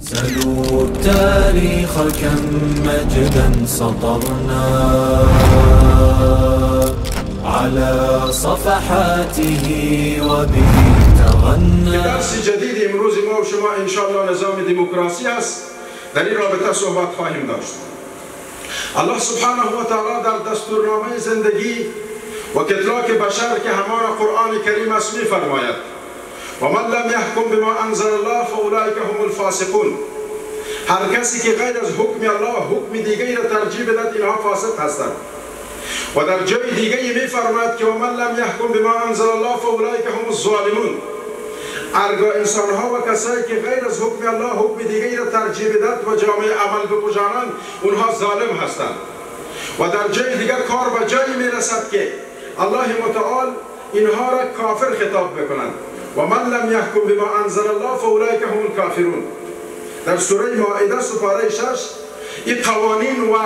سلوا التاريخ كم مجدا سطرنا على صفحاته وبه تغنى. درس جدید امروز ما و شما انشاءالله نظام دموکراسی است. در این رابطه صحبت خواهیم داشت. الله سبحانه و تعالی در دستورنامه زندگی و کتلاک بشر که همان قرآن کریم است می فرماید و من لم یحکم بما انزل الله فاولئک هم الفاسقون. هر کسی که غیر از حکم الله حکم دیگری را ترجیح بدهد اینها فاسق هستند. و در جای دیگری می فرماید که و من لم یحکم بما انزل الله فاولئک هم الظالمون. ارگاه انسانها و کسایی که غیر از حکم الله حکم دیگری را ترجیح بدهد و جامعه عمل بپوشانند اونها ظالم هستند. و در جای دیگر کار به جایی می رسد که الله متعال اینها را کافر خطاب بکنند و من لم یحکم بما انزل الله فاولئک هم الکافرون. در سوره مائده سپاره 6 این قوانین و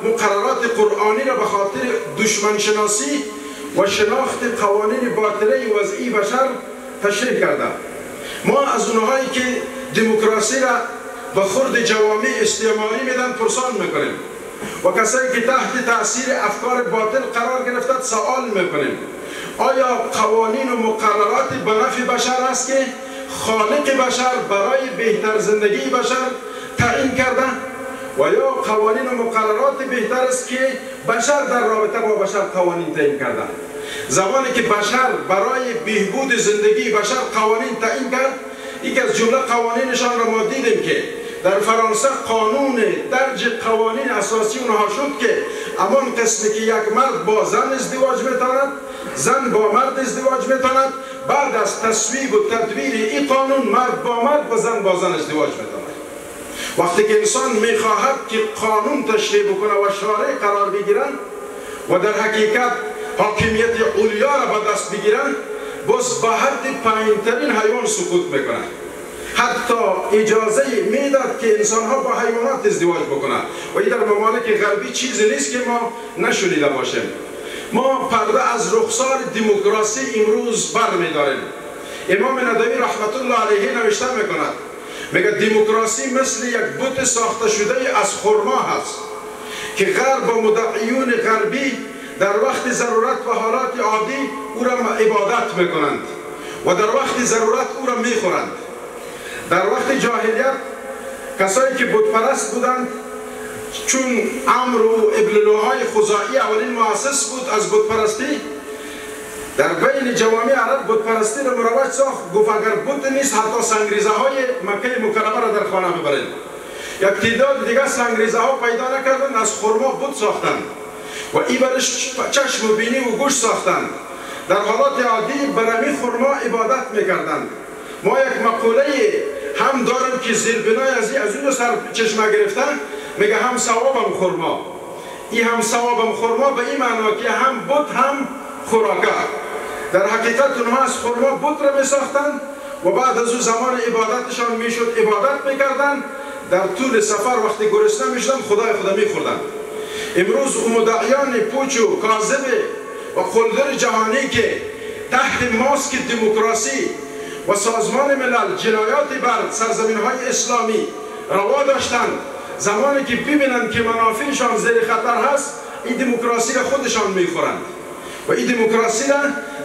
مقررات قرآنی را به خاطر دشمن شناسی و شناخت قوانین باطله وضعی بشر تشریح کرده. ما از اونهایی که دموکراسی را به خورد جوامع استعماری میدن پرسان میکنیم و کسایی که تحت تاثیر افکار باطل قرار گرفتند سوال میکنیم آیا قوانین و مقررات به نفع بشر است که خالق بشر برای بهتر زندگی بشر تعیین کرده و یا قوانین و مقررات بهتر است که بشر در رابطه با بشر قوانین تعیین کرده؟ زمانی که بشر برای بهبود زندگی بشر قوانین تعیین کرد، یکی از جمله قوانینشان را ما دیدیم که در فرانسه قانون درج قوانین اساسی اونها شد که امان قسمی که یک مرد با زن ازدواج میتواند، زن با مرد ازدواج میتواند، بعد از تصویب و تدویر این قانون مرد با مرد و زن با زن ازدواج میتواند. وقتی که انسان میخواهد که قانون تشریع بکنه و شارع قرار بگیرند و در حقیقت حاکمیت علیا را به دست بگیرند، باز به حد پایین‌ترین حیوان سقوط میکنند. حتی اجازه میداد که انسانها با حیوانات ازدواج بکنند و این در ممالک غربی چیزی نیست که ما نشنیده باشیم. ما پرده از رخسار دموکراسی امروز بر میداریم. امام ندوی رحمت الله علیه نوشته میکند، میگه دموکراسی مثل یک بت ساخته شده از خرما هست که غرب و مدعیون غربی در وقت ضرورت و حالات عادی او را عبادت میکنند و در وقت ضرورت او را میخورند. در وقت جاهلیت کسایی که بت پرست بودند، چون عمرو ابن لوهای خزاعی اولین مؤسس بود از بت پرستی، در بین جوامع عرب بت پرستی را مروج ساخت. گفت اگر بت نیست حتی سنگریزه های مکه مکرمه را در خانه ببرید. یک تعداد دیگر سنگریزه ها پیدا نکردند، از خرما بت ساختند و این برش چشم و بینی و گوش ساختند. در حالات عادی برمی خرما عبادت میکردند. ما یک مقوله هم دارم که زیربنای از اون سر چشمه گرفتن، میگه هم ثوابم خرما. این هم ثوابم خرما به این معنا که هم بت هم خوراکه. در حقیقت اونها از خرما بت را میساختند و بعد از اون زمان عبادتشان میشد عبادت میکردند. در طول سفر وقتی گرسنه میشدند خدا میخوردند. امروز مدعیان پوچ و کاذب و قلدر جهانی که تحت ماسک دموکراسی و سازمان ملل جنایات بر سرزمین های اسلامی روا داشتند، زمانی که ببینند که منافعشان زیر خطر هست این دموکراسی را خودشان میخورند و این دموکراسی را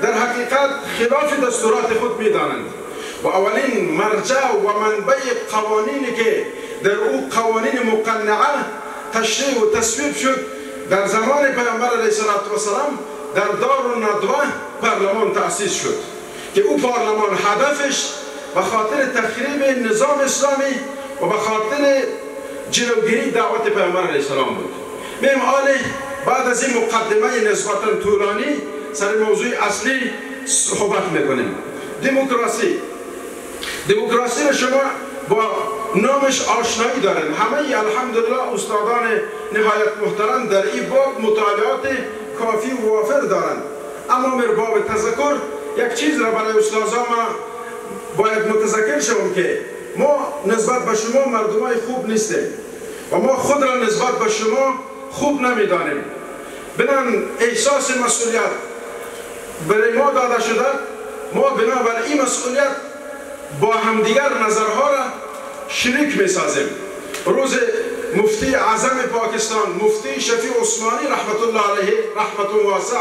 در حقیقت خلاف دستورات خود میدانند و اولین مرجع و منبع قوانینی که در او قوانین مقنعه تشریع و تصویب شد در زمان پیامبر علیه السلام در دارالندوه پارلمان تأسیس شد که او پارلمان هدفش به خاطر تخریب نظام اسلامی و به خاطر جلوگیری دعوت پیامبر علیه السلام بود. میم آلی بعد از این مقدمه نسبتا طولانی سر موضوع اصلی صحبت میکنیم. دموکراسی را شما با نامش آشنایی دارن. همه الحمدلله استادان نهایت محترم در این باب مطالعات کافی و وافر دارند. اما مرباب تذکر یک چیز را برای استادان باید متذکر شوم که ما نسبت به شما مردمای خوب نیستیم و ما خود را نسبت به شما خوب نمیدانیم. بنان احساس مسئولیت برای ما داده شده، ما بنابر این مسئولیت با همدیگر نظرها را شریک میسازیم. روز مفتی اعظم پاکستان مفتی شفیع عثمانی رحمت الله علیه رحمت واسعه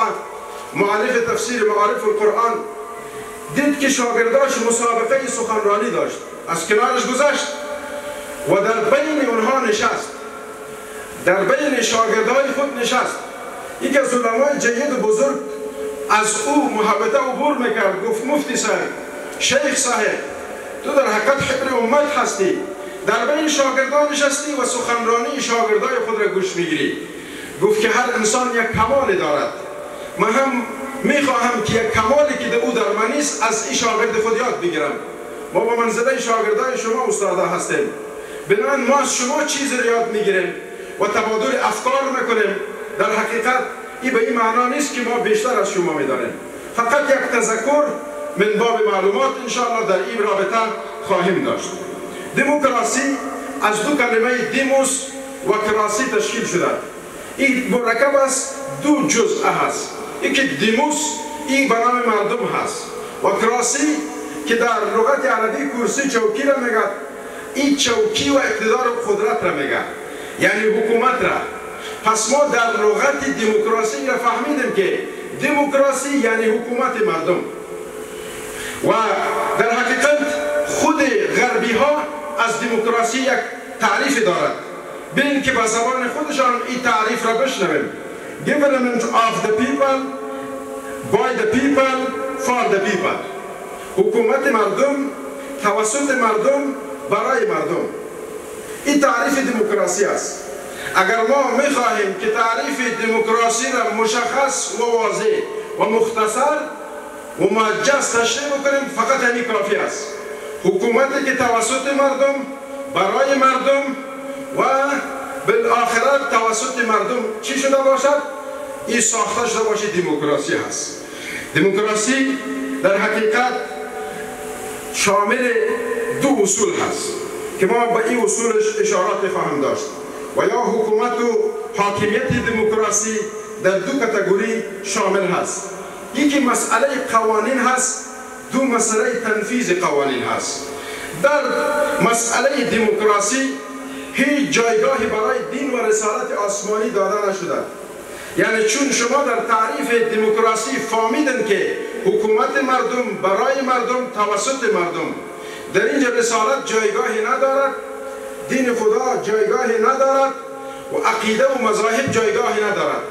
مؤلف تفسیر معارف القرآن دید که شاگرداش مسابقه سخنرانی داشت، از کنارش گذشت و در بین اونها نشست، در بین شاگردای خود نشست. یکی از علمای جید و بزرگ از او محبته عبور میکرد، گفت مفتی صاحب، شیخ صاحب، تو در حقیقت حبر امت هستی، در بین شاگردان نشستی و سخنرانی شاگردای خود را گوش میگیری. گفت که هر انسان یک کمال دارد، من هم میخواهم که یک کمالی که او در من نیست از این شاگرد خود یاد بگیرم. ما با منزله شاگردای شما استادا هستیم، بنابراین ما از شما چیزی را یاد میگیریم و تبادل افکار میکنیم. در حقیقت این به این معنا نیست که ما بیشتر از شما میدانیم، فقط یک تذکر من باب معلومات انشاءالله در این رابطه خواهیم داشت. دموکراسی از دو کلمه دیموس و کراسی تشکیل شده. این مرکب است، دو جزء هست. یکی دیموس این به نام مردم هست و کراسی که در لغت عربی کرسی چوکی را میگه، این چوکی و اقتدار و قدرت را میگه، یعنی حکومت را. پس ما در لغت دموکراسی را فهمیدیم که دموکراسی یعنی حکومت مردم و در حقیقت خود غربی ها از دموکراسی یک تعریف دارد. ببین که با زبان خودشان این تعریف را بشنویم. Government of the people, by the people, for the people. حکومت مردم، توسط مردم، برای مردم. این تعریف دموکراسی است. اگر ما میخواهیم که تعریف دموکراسی را مشخص و واضح و مختصر و موجز تشریح بکنیم، فقط همین کافی است. حکومتی که توسط مردم، برای مردم و بالآخرت توسط مردم چی شده باشد؟ این ساخته شده باشه دموکراسی هست. دموکراسی در حقیقت شامل دو اصول هست که ما به این اصولش اشارات خواهم داشت. و یا حکومت و حاکمیت دموکراسی در دو کاتگوری شامل هست. یکی مسئله قوانین هست، دو مسئله تنفیذ قوانین هست. در مسئله دموکراسی هیچ جایگاهی برای دین و رسالت آسمانی داده نشده. یعنی چون شما در تعریف دموکراسی فهمیدن که حکومت مردم، برای مردم، توسط مردم، در اینجا رسالت جایگاهی ندارد، دین خدا جایگاهی ندارد و عقیده و مذاهب جایگاهی ندارد.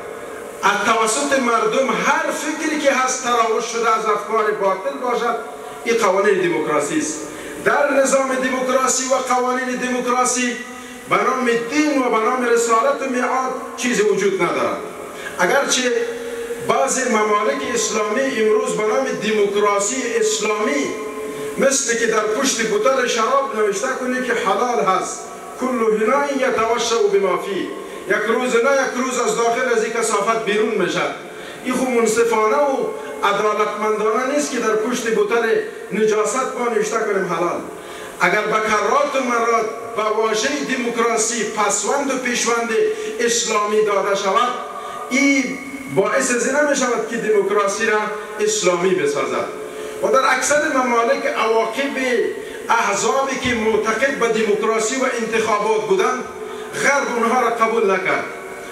از توسط مردم هر فکری که هست تراوش شده از افکار باطل باشد، این قوانین دموکراسی است. در نظام دموکراسی و قوانین دموکراسی به نام دین و به نام رسالت و میعاد چیزی وجود ندارد. اگرچه بعضی ممالک اسلامی امروز به نام دموکراسی اسلامی مثل که در پشت بوتل شراب نوشته کنی که حلال هست، کل هنای یتوشع بما فیه، یک روز نه یک روز از داخل از این کثافت بیرون میشد. این خود منصفانه و عدالتمندانه نیست که در پشت بوتل نجاست ما نوشته کنیم حلال. اگر به کرات و مرات به واژه دموکراسی پسوند و پیشوند اسلامی داده شود، این باعث از این نمیشود که دموکراسی را اسلامی بسازد. و در اکثر ممالک عواقب احزابی که معتقد به دموکراسی و انتخابات بودند، غرب اونها را قبول نکرد.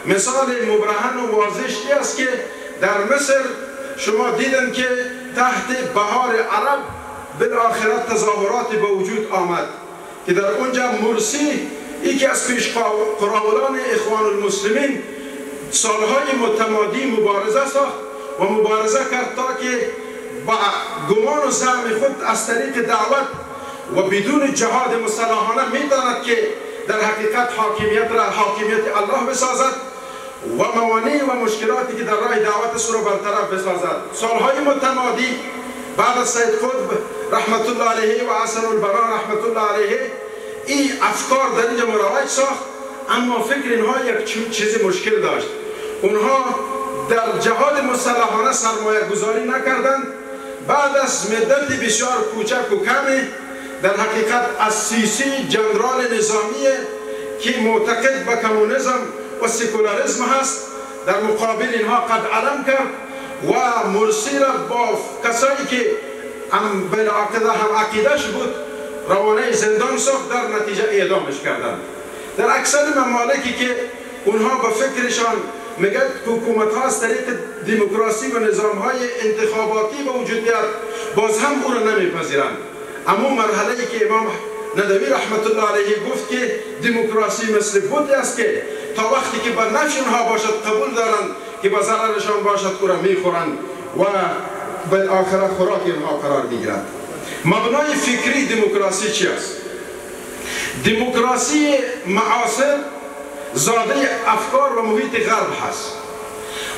مثال مبرهن و واضح است که در مصر شما دیدن که تحت بهار عرب بالاخره تظاهرات به وجود آمد که در اونجا مرسی یکی از پیش قراولان اخوان المسلمین سالهای متمادی مبارزه ساخت و مبارزه کرد تا که با گمان و زعم خود از طریق دعوت و بدون جهاد مسلحانه می‌داند که در حقیقت حاکمیت الله بسازد و موانع و مشکلاتی که در راه دعوت سو را برطرف بسازد. سالهای متمادی بعد از سید قطب رحمت الله علیه و حسن البنا رحمت الله علیه این افکار در اینجا مروج ساخت، اما فکر اینها یک چیز مشکل داشت. اونها در جهاد مسلحانه سرمایه گذاری نکردند. بعد از مدت بسیار کوچک و کمی در حقیقت از سیسی جنرال نظامی که معتقد به کمونیسم و سکولاریسم هست در مقابل اینها قد علم کرد و مرسی را با کسایی که هم عقیدهش بود روانه زندان ساخت، در نتیجه اعدامش کردند. در اکثر ممالکی که اونها با فکرشان میگه حکومت ها از طریق دموکراسی و نظام های انتخاباتی به وجود بیاد، باز هم او را نمیپذیرند. اما مرحله که امام ندوی رحمت الله علیه گفت که دموکراسی مثل بودی است که تا وقتی که بر نفع اونها باشد قبول دارند، که به ضررشان باشد او را میخورند و بالآخره خوراک اونها قرار میگیرد. مبنای فکری دموکراسی چی است؟ دموکراسی معاصر زاده افکار و محیط غرب هست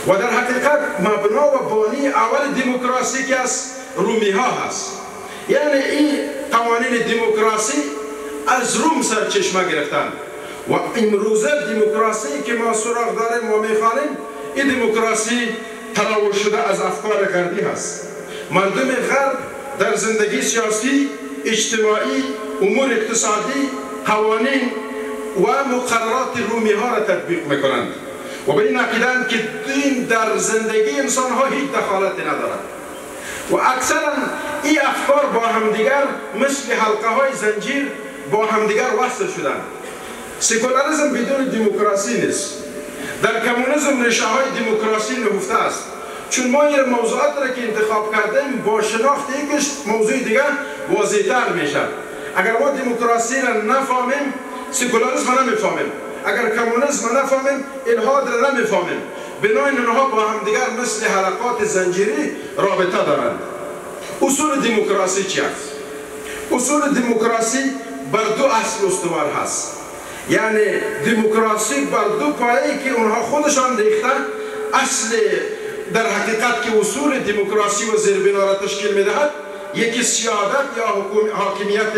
و در حقیقت مبنا و بانی اول دموکراسی که از رومی ها هست. یعنی این قوانین دموکراسی از روم سرچشمه گرفتن و امروزه دموکراسی که ما سراغ داریم و میخوانیم، این دموکراسی تراوش شده از افکار غربی هست. مردم غرب در زندگی سیاسی، اجتماعی، امور اقتصادی، قوانین و مقررات رومی ها را تطبیق میکنند و به این عقیدند که دین در زندگی انسان ها هیچ دخالتی ندارد و اکثرا این افکار با همدیگر مثل حلقه های زنجیر با همدیگر وصل شدند. سکولاریسم بدون دموکراسی نیست. در کمونیسم ریشه های دموکراسی نهفته است. چون ما این موضوعات را که انتخاب کردیم با شناخت یکش موضوع دیگر واضح‌تر میشه. اگر ما دموکراسی را نفهمیم، سکولاریسم را نمیفهمیم. اگر کمونیسم را نفهمیم، الحاد را نمیفهمیم. بنابراین آنها با همدیگر مثل حلقات زنجیری رابطه دارند. اصول دموکراسی چی است؟ اصول دموکراسی بر دو اصل استوار هست. یعنی دموکراسی بر دو پایه‌ای که اونها خودشان ریختن، اصل در حقیقت که اصول دموکراسی و زیربنا را تشکیل میدهد، یکی سیادت یا حاکمیت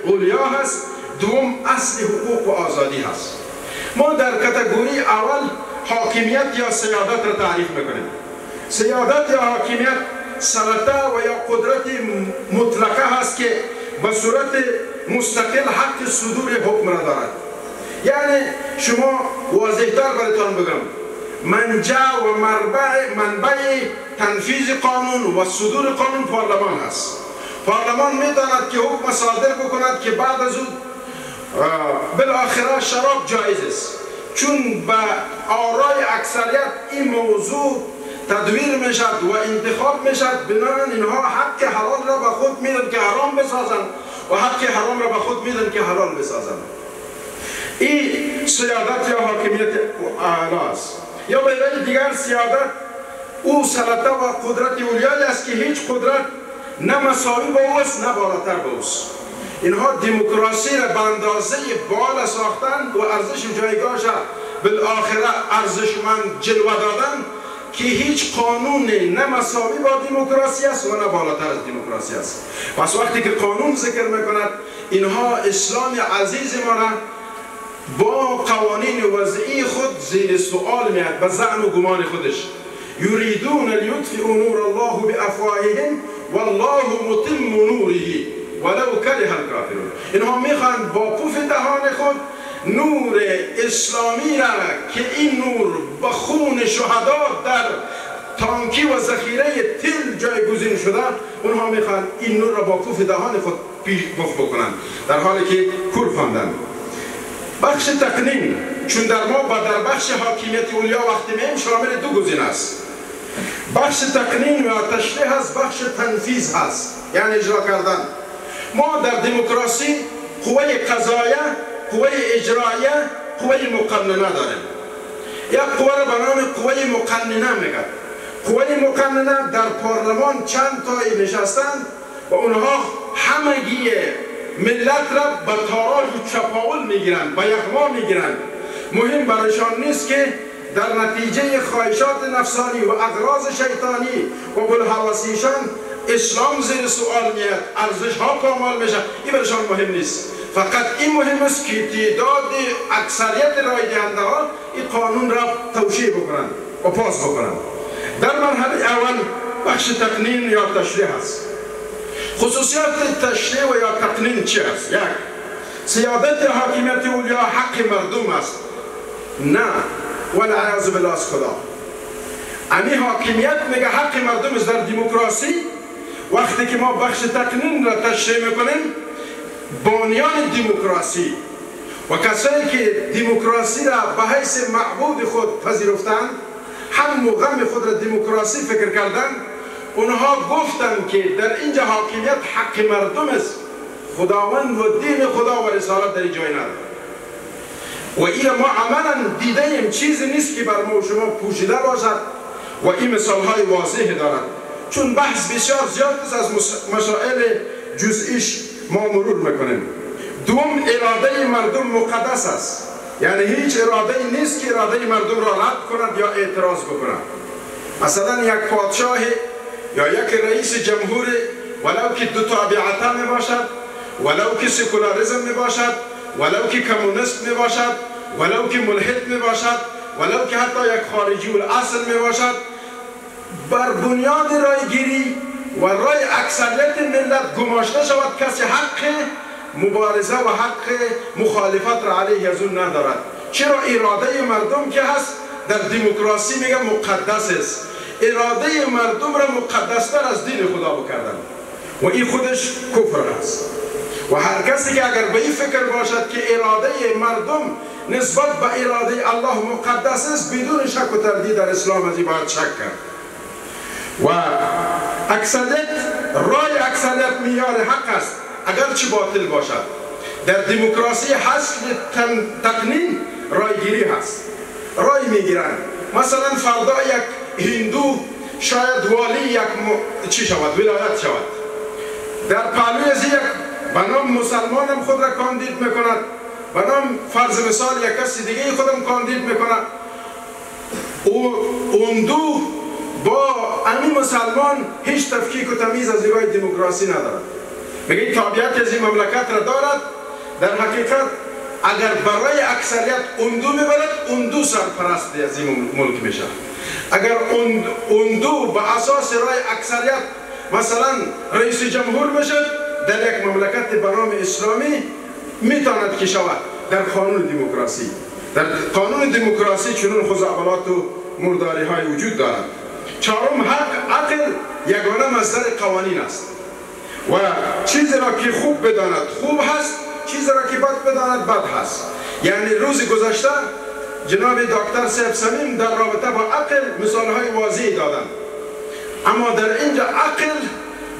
علیا هست، دوم اصل حقوق و آزادی هست. ما در کاتگوری اول حاکمیت یا سیادت را تعریف میکنیم. سیادت یا حاکمیت سلطه و یا قدرت مطلقه هست که به صورت مستقل حق صدور حکم را دارد. یعنی شما واضح‌تر براتون بگم، منجع و منبع تنفیذ قانون و صدور قانون پارلمان است. پارلمان میتواند که حکم صادر بکند که بعد از اون بالاخره شراب جایز است، چون به آرای اکثریت این موضوع تدویر میشد و انتخاب میشد. بنابراین اینها حق حلال را به خود میدن که حرام بسازند و حق حرام را به خود میدن که حلال بسازند. این سیادت یا حاکمیت اعلی است. یا به عبارت دیگر سیادت او سلطه و قدرت اولیایی است که هیچ قدرت نه مساوی با اوست نه بالاتر با اوست. اینها دموکراسی را به اندازه بالا ساختن و ارزش جایگاهش بالاخره ارزشمند جلوه دادن که هیچ قانون نه مساوی با دموکراسی است و نه بالاتر از دموکراسی است. پس وقتی که قانون ذکر میکند، اینها اسلام عزیز ما را با قوانین وضعی خود زیر سؤال میاد به زعم و گمان خودش. یریدون لیطفئوا نور الله بافواههم والله متم نوره ولو کره الکافرون. اینها میخوان با پوف دهان خود نور اسلامی را که این نور به خون شهدا در تانکی و ذخیره تل جایگزین شده، اونها میخوان این نور را با پوف دهان خود پیش بکنند، در حالی که کور خواندند. بخش تقنین، چون در بخش حاکمیت اولیا وقتی میم شامل دو گزینه است. بخش تقنین و تشریح هست، بخش تنفیذ هست، یعنی اجرا کردن. ما در دموکراسی قوه قضاییه، قوه اجراییه، قوه مقننه داریم. یک قوه را به نام قوه مقننه میگن. قوه مقننه در پارلمان چند تایی نشستند و اونها همگی ملت را به تاراج و چپاول میگیرند، به یغما میگیرند. مهم برایشان نیست که در نتیجه خواهشات نفسانی و اغراض شیطانی و بلحواسیشان اسلام زیر سؤال میاد، ارزش ها پامال میشه. این برایشان مهم نیست. فقط این مهم است که تعداد اکثریت رای دهنده ها این قانون را توشیح بکنند و پاس بکنند. در مرحله اول بخش تقنین یا تشریح است. خصوصیات تشریح و یا تقنین چی است؟ یک، سیادت حاکمیت اولیا حق مردم است. نه، والعیاذ بالله از خدا. امی حاکمیت میگه حق مردم است. در دموکراسی وقتی که ما بخش تقنین را تشریح میکنیم، بانیان دموکراسی و کسایی که دموکراسی را به حیث معبود خود پذیرفتند، هم غم خود را دموکراسی فکر کردند، اونها گفتند که در اینجا حاکمیت حق مردم است، خداوند و دین خدا و رسالت در جای ندارد. و این ما عملا دیده ایم، چیزی نیست که بر ما و شما پوشیده باشد و این مثال های واضح دارد. چون بحث بسیار زیاد است، از مسائل جزئیش ما مرور میکنیم. دوم، اراده مردم مقدس است، یعنی هیچ اراده نیست که اراده مردم را رد کند یا اعتراض بکند. مثلا یک پادشاه یا یک رئیس جمهور، ولو که دو تابعیت می باشد، ولو که سکولاریسم می باشد، ولو که کمونیست می باشد، ولو که ملحد می باشد، ولو که حتی یک خارجی الاصل می باشد، بر بنیاد رایگیری و رای اکثریت ملت گماشته شود، کسی حق مبارزه و حق مخالفت را علیه از اون ندارد. چرا؟ اراده مردم که هست در دموکراسی میگه مقدس است. اراده مردم را مقدستر از دین خدا بکردن و این خودش کفر است. و هر کسی که اگر به این فکر باشد که اراده مردم نسبت به اراده الله مقدس است، بدون شک و تردید در اسلام از این باید شک کرد. و اکثریت، رای اکثریت معیار حق است اگرچه باطل باشد. در دموکراسی حاصل تقنین رایگیری هست، رای میگیرند. مثلا فردا یک هندو شاید والی یک شود، ولایت شود، در پهلوی از یک بنام مسلمان هم خود را کاندید میکند، بنام فرض مثال یک کسی دیگه خودم کاندید میکند، اون دو با امی مسلمان هیچ تفکیک و تمیز از نگاه دموکراسی ندارد. میگه تابعیت از این مملکت را دارد، در حقیقت اگر برای اکثریت اون دو میبرد، اون دو سرپرست از این ملک میشه. اگر اون دو به اساس رای اکثریت مثلا رئیس جمهور بشد در یک مملکت به نام اسلامی، میتواند که شود در قانون دموکراسی. در قانون دموکراسی چنون خزعبلات و مرداری های وجود دارد. چهارم، عقل یگانه مصدر قوانین است و چیزی را که خوب بداند خوب هست، چیزی را که بد بداند بد هست. یعنی روز گذشته جناب دکتر صاحب صمیم در رابطه با عقل مثالهای واضحی دادند، اما در اینجا عقل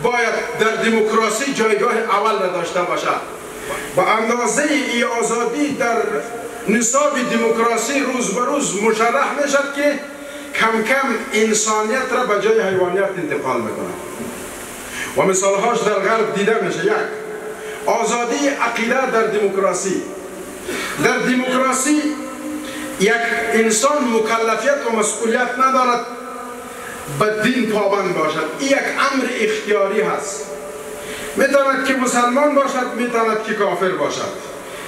باید در دموکراسی جایگاه اول را داشته باشد. با اندازه ای آزادی در نصاب دموکراسی روز به روز مشرح میشد که کم کم انسانیت را به جای حیوانیت انتقال میکنه و مثالهاش در غرب دیده میشه. یک، آزادی عقیده در دموکراسی. در دموکراسی یک انسان مکلفیت و مسئولیت ندارد به دین پابند باشد، این یک امر اختیاری هست. میتواند که مسلمان باشد، میتواند که کافر باشد،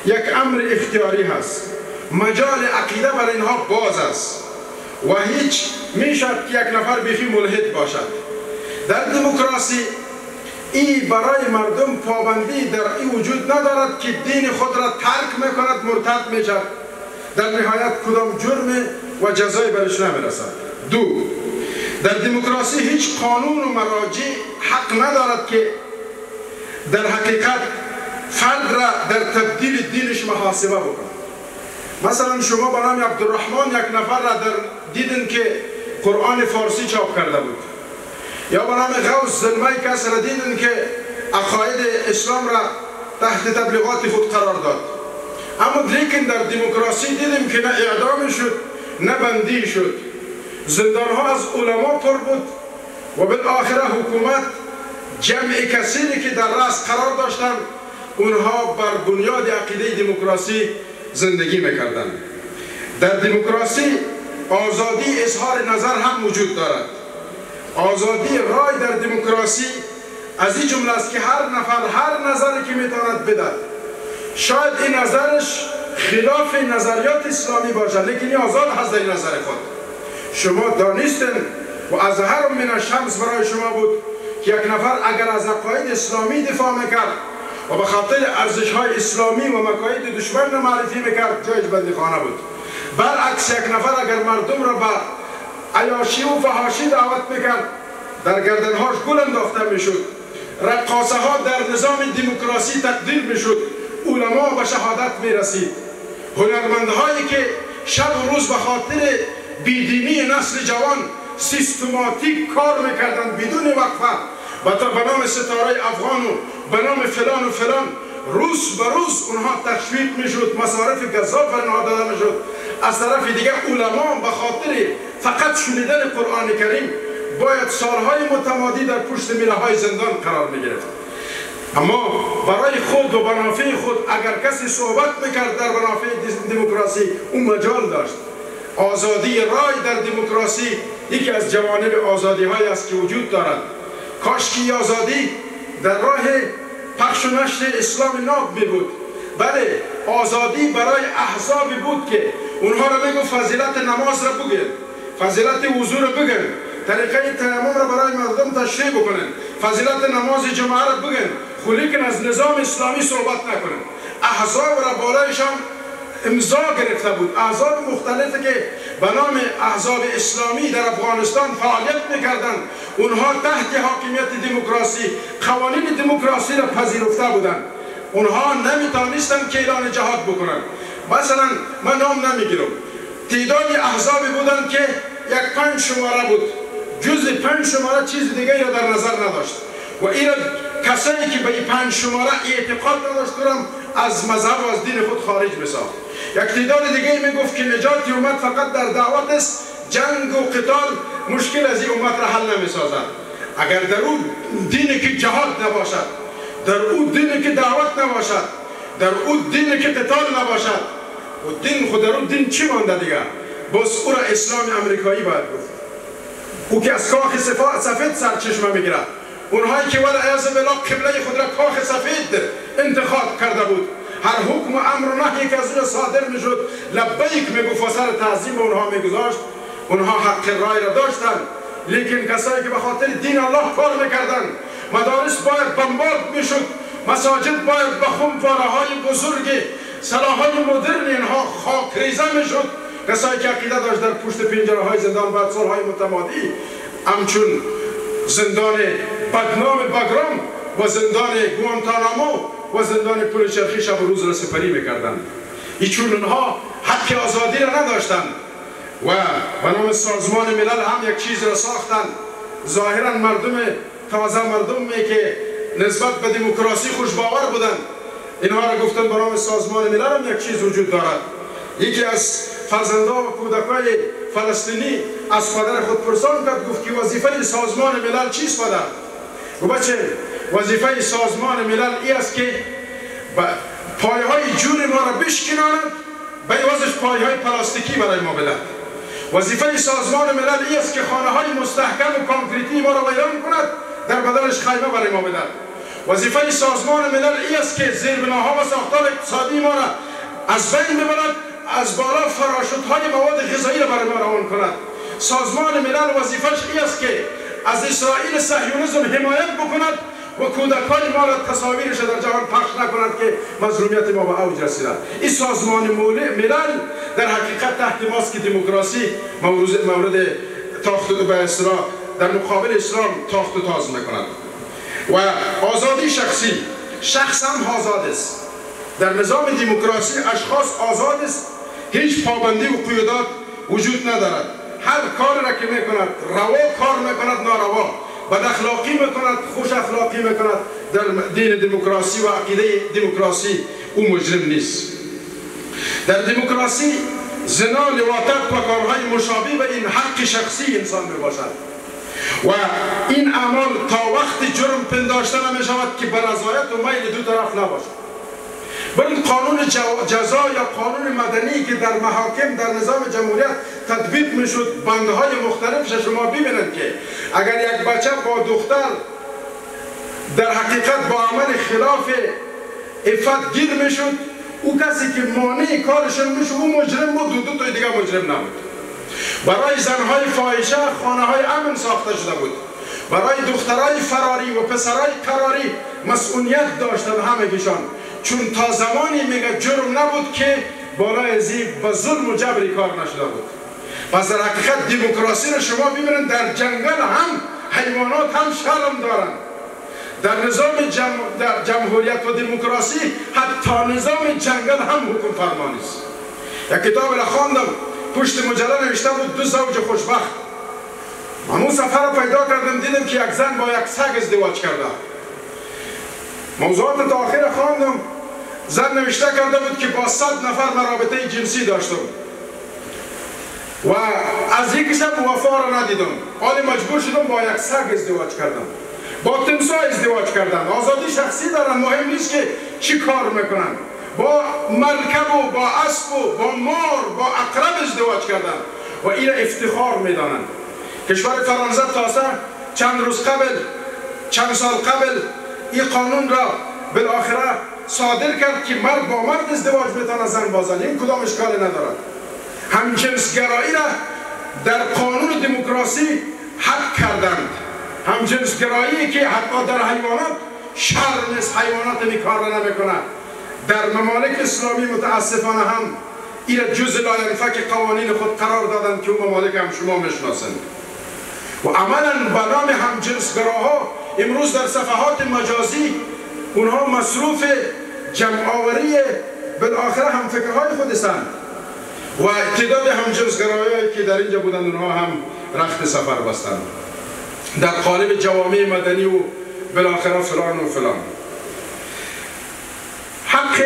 یک امر اختیاری هست. مجال عقیده برای اینها باز است و هیچ میشد که یک نفر بیخی ملحد باشد. در دموکراسی این برای مردم پابندی در این وجود ندارد که دین خود را ترک میکند، مرتد میشد، در نهایت کدام جرم و جزای برش نمیرسد. دو، در دموکراسی هیچ قانون و مراجع حق ندارد که در حقیقت فرد را در تبدیل دینش محاسبه بکند. مثلا شما به نام عبدالرحمن یک نفر را دیدن که قرآن فارسی چاپ کرده بود، یا به نام غوث زلمه کس را دیدن که عقاید اسلام را تحت تبلیغات خود قرار داد. اما لیکن در دموکراسی دیدیم که نه اعدام شد نه بندی شد، زندان ها از علما پر بود و بالاخره حکومت جمع کثیری که در رأس قرار داشتند اونها بر بنیاد عقیده دموکراسی زندگی میکردند. در دموکراسی آزادی اظهار نظر هم وجود دارد. آزادی رای در دموکراسی از این جمله است که هر نفر هر نظری که میتواند بدهد، شاید این نظرش خلاف نظریات اسلامی باشد، لیکن این آزاد هست در نظر خود. شما دانستن و اظهر من الشمس برای شما بود که یک نفر اگر از عقاید اسلامی دفاع میکرد و به خاطر ارزش‌های اسلامی و مکاید دشمن را معرفی میکرد، جایش بندیخانه بود. برعکس یک نفر اگر مردم را به عیاشی و فحاشی دعوت میکرد، در گردنهاش گل انداخته میشد. رقاصه ها در نظام دموکراسی تقدیر میشد، علما به شهادت میرسید، هنرمندهایی که شب و روز به خاطر بیدینی نسل جوان سیستماتیک کار میکردند بدون وقفه به نام ستاره افغان و به نام فلان و فلان، روز به روز اونها تشویق میشد، مصارف گزاف اونها داده میشد. از طرف دیگه علما به خاطر فقط شنیدن قرآن کریم باید سالهای متمادی در پشت میله های زندان قرار میگرفت. اما برای خود و منافع خود اگر کسی صحبت میکرد در منافع دموکراسی اون مجال داشت. آزادی رای در دموکراسی یکی از جوانب آزادی هایی است که وجود دارد. کاشکی آزادی در راه پخش و نشر اسلام ناب می بود. بله، آزادی برای احزابی بود که اونها را میگو فضیلت نماز را بگن، فضیلت وضو را بگن، طریقه تیمم را برای مردم تشریح بکنن، فضیلت نماز جمعه را بگن، لیکن از نظام اسلامی صحبت نکنن. احزاب را بالایشان امضا گرفته بود، احزاب مختلفی که به نام احزاب اسلامی در افغانستان فعالیت میکردند، اونها تحت حاکمیت دموکراسی قوانین دموکراسی را پذیرفته بودند. اونها نمیتونستند که اعلان جهاد بکنند. مثلا من نام نمیگیرم، تعدادی احزابی بودند که یک 5 شماره بود، جز 5 شماره چیز دیگه را در نظر نداشت و این کسایی که به این 5 شماره اعتقاد نداشت کنم از مذهب و از دین خود خارج میساخت. یک تعداد دیگه میگفت که نجات امت فقط در دعوت است، جنگ و قتال مشکل از این امت را حل نمیسازد. اگر در اون دینی که جهاد نباشد، در اون دینی که دعوت نباشد، در اون دینی که قتال نباشد، و دین خود در اون دین چی مانده دیگه؟ بس او را اسلام امریکایی باید گفت، او که از کاخ سفید سرچشمه میگیرد. اونهایی که والعیاذ بالله قبله خود را کاخ سفید انتخاب کرده بود، هر حکم و امر و نهی که از اون صادر میشد لبیک میگفت و سر تعظیم اونها میگذاشت. اونها حق رای را داشتند، لیکن کسایی که به خاطر دین الله کار میکردند، مدارس باید بمبارد میشد، مساجد باید به خمپاره‌های بزرگ سلاح‌های مدرن اینها خاکریزه میشد. کسایی که عقیده داشت در پشت پنجره‌های زندان بعد سالهای متمادی همچون زندان بدنام بگرام و زندان گوانتانامو و زندان پل چرخی شب و روز را سپری میکردند. ایچون اونها حق آزادی را نداشتند و به نام سازمان ملل هم یک چیز را ساختند. ظاهرا مردم تازه مردمی که نسبت به دموکراسی خوشباور بودند، اینها را گفتن به نام سازمان ملل هم یک چیز وجود دارد. یکی از فرزندان و کودکان فلسطینی از پدر خود پرسان کرد، گفت که وظیفه سازمان ملل چیست پدر؟ گفت بچه وظیفه سازمان ملل ای است که پایه های جون ما را بشکناند، به عوضش پایه های پلاستیکی برای ما بدهد. وظیفه سازمان ملل ای است که خانه های مستحکم و کانکریتی ما را ویران کند، در بدلش خیمه برای ما بدهد. وظیفه سازمان ملل ای است که زیربناها و ساختار اقتصادی ما را از بین ببرد، از بالا فراشوت‌های مواد غذایی را برای ما روان کند. سازمان ملل وظیفه‌اش ای است که از اسرائیل صهیونیسم حمایت بکند و کودکان ما را تصاویرش در جهان پخش نکند که مظلومیت ما به اوج رسیده. این سازمان ملل در حقیقت تحت ماسک دموکراسی مورد تاخت به اصطلاح در مقابل اسلام تاخت و تاز میکند. و آزادی شخصی، شخص هم آزاد است. در نظام دموکراسی اشخاص آزاد است، هیچ پابندی و قیودات وجود ندارد. هر کار را که میکند، روا کار میکند، ناروا، بد اخلاقی میکند، خوش اخلاقی میکند، در دین دموکراسی و عقیده دموکراسی او مجرم نیست. در دموکراسی زنا، لواطت و کارهای مشابه به این حق شخصی انسان میباشد و این اعمال تا وقت جرم پنداشته نمیشود که بر رضایت و میل دو طرف نباشد. بل قانون جزا یا قانون مدنی که در محاکم در نظام جمهوریت تطبیق میشد، بندهای مختلفش شما ببینید که اگر یک بچه با دختر در حقیقت با عمل خلاف عفت گیر میشد، او کسی که مانع کارشون میشد او مجرم بود، دو تا دیگه مجرم نبود. برای زنهای فاحشه خانه های امن ساخته شده بود، برای دخترای فراری و پسرای قراری مسئولیت داشتن همگیشان، چون تا زمانی میگه جرم نبود که بالای ازی به ظلم و جبری کار نشده بود. پس در حقیقت دموکراسی رو شما ببینید در جنگل هم حیوانات هم شرم دارند، در نظام در جمهوریت و دموکراسی حتی نظام جنگل هم حکم فرمانی است. یک کتاب را خواندم، پشت مجله نوشته بود 2 زوج خوشبخت. من اون سفر را پیدا کردم، دیدم که یک زن با یک سگ ازدواج کرده. موضوعات تا آخر خواندم، زن نوشته کرده بود که با 100 نفر رابطه جنسی داشتم و از یکیش هم وفا را ندیدم. حالی مجبور شدم با یک سگ ازدواج کردم، با تمساح ازدواج کردن. آزادی شخصی دارن، مهم نیست که چی کار میکنن. با مرکب و با اسب و با مار با عقرب ازدواج کردن و این افتخار میدانند. کشور فرانسه تازه چند روز قبل، چند سال قبل این قانون را بالاخره صادر کرد که مرد با مرد ازدواج میتونه، زن با زن. این کدام اشکال ندارد. همجنسگرایی را در قانون دموکراسی حق کردند. همجنسگرایی که حتی در حیوانات شرم است، حیوانات این کار را نمیکنه. در ممالک اسلامی متاسفانه هم این جزء لاینفک قوانین خود قرار دادند که اون ممالک هم شما میشناسند. و عملا به نام همجنسگراها امروز در صفحات مجازی اونها مصروف جمع‌آوری بالاخره هم فکرهای خودستند و تعداد همجنسگرایایی که در اینجا بودند اونها هم رخت سفر بستند در قالب جوامع مدنی و بالاخره فلان و فلان. حق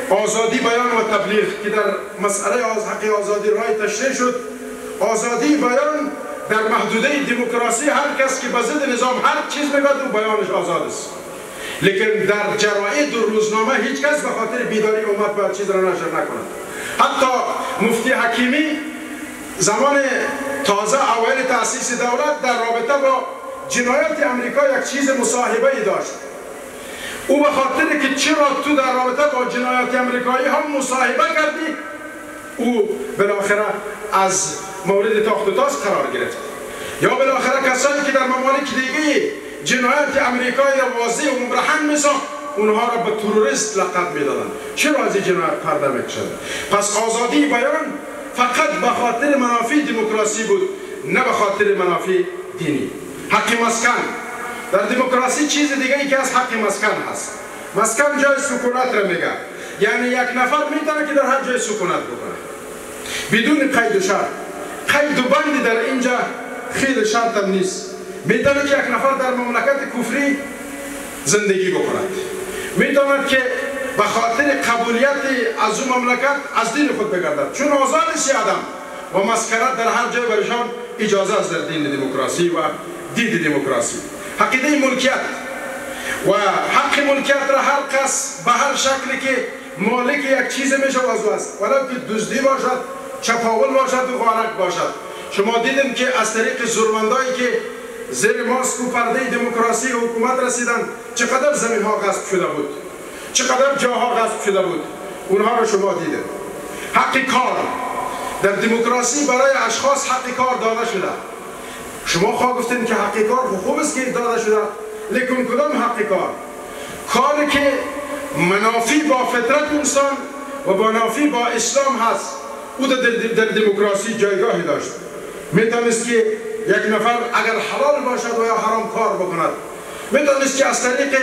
آزادی بیان و تبلیغ که در مسئله حق آزادی رای تشریح شد، آزادی بیان در محدوده دموکراسی هر کس که به ضد نظام هر چیز میگه و بیانش آزاد است. لیکن در جراید و روزنامه هیچ کس به خاطر بیداری امت باید چیز را نشر نکند. حتی مفتی حکیمی زمان تازه اوایل تأسیس دولت در رابطه با جنایات امریکا یک چیز مصاحبه ای داشت. او به خاطر که چرا تو در رابطه با جنایات امریکایی هم مصاحبه کردی، او بالاخره از مورد تاخت و تاز قرار گرفت. یا بالاخره کسانی که در ممالک دیگه جنایات امریکایی را واضح و مبرهن میساخت، اونها را به تروریست لقب میدادند. چرا از این جنایت پرده میکشند؟ پس آزادی بیان فقط به خاطر منافع دموکراسی بود، نه به خاطر منافع دینی. حق مسکن در دموکراسی چیز دیگه ای که از حق مسکن هست. مسکن جای سکونت را میگه، یعنی یک نفر میتونه که در هر جای سکونت بکنه بدون قید و شرط. قید و بندی در اینجا خیلی شرط هم نیست. میتونه که یک نفر در مملکت کفری زندگی بکند، میتونه که به خاطر قبولیت از اون مملکت از دین خود بگردد، چون آزاد است آدم و مسکنت در هر جای برشان اجازه است در دین دموکراسی و دید دموکراسی. عقیده ملکیت و حق ملکیت را هر کس به هر شکلی که مالک یک چیز میشه وضع است، ولو که دزدی باشد، چپاول باشد و غارت باشد. شما دیدیم که از طریق زورمندایی که زیر ماسک و پرده دموکراسی و حکومت رسیدن چقدر زمین ها غصب شده بود، چقدر جاها غصب شده بود، اونها رو شما دیدید. حق کار در دموکراسی برای اشخاص حق کار داده شده. شما خواه گفتین که حق کار خوب است که داده شده، لیکن کدام حق کار؟ کاری که منافی با فطرت انسان و منافی با اسلام هست، او در دموکراسی جایگاهی داشت. میتونست که یک نفر اگر حلال باشد و یا حرام کار بکند، میتونست که از طریق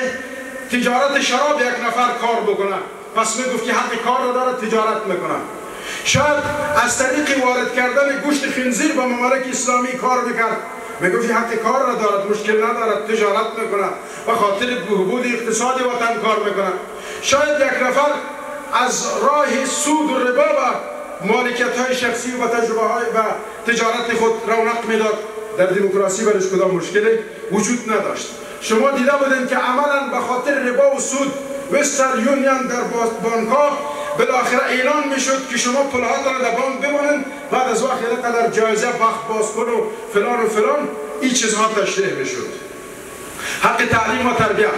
تجارت شراب یک نفر کار بکنه، پس میگفت که حق کار را دارد، تجارت میکنه. شاید از طریق وارد کردن گوشت خنزیر به ممالک اسلامی کار میکرد، میگفت حق کار را دارد، مشکل ندارد، تجارت میکنه، به خاطر بهبود اقتصادی وطن کار میکنه. شاید یک نفر از راه سود و ربا و مالکیت های شخصی و تجربه های و تجارت خود رونق میداد. در دموکراسی برش کدام مشکلی وجود نداشت. شما دیده بودین که عملا به خاطر ربا و سود وسترن یونیون در بانک ها بالاخره اعلان میشد که شما پولهاتون را در بانک بمانید، بعد از وقت قدر جایزه بخت باز کن و فلان این چیزها تشریح میشد. حق تعلیم و تربیت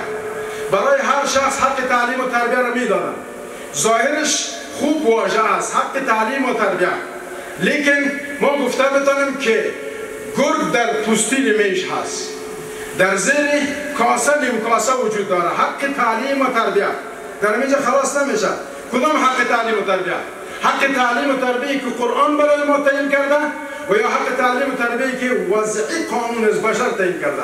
برای هر شخص حق تعلیم و تربیت را میدادن. ظاهرش خوب واژه است، حق تعلیم و تربیت، لیکن ما گفته بتانیم که گرگ در پوستین میش هست، در زیر کاسه نیم کاسه وجود داره. حق تعلیم و تربیت در اینجا خلاص نمیشه. کدام حق تعلیم و تربیت؟ حق تعلیم و تربیتی که قرآن برای ما تعیین کرده و یا حق تعلیم و تربیتی که وضعی قانون از بشر تعیین کرده؟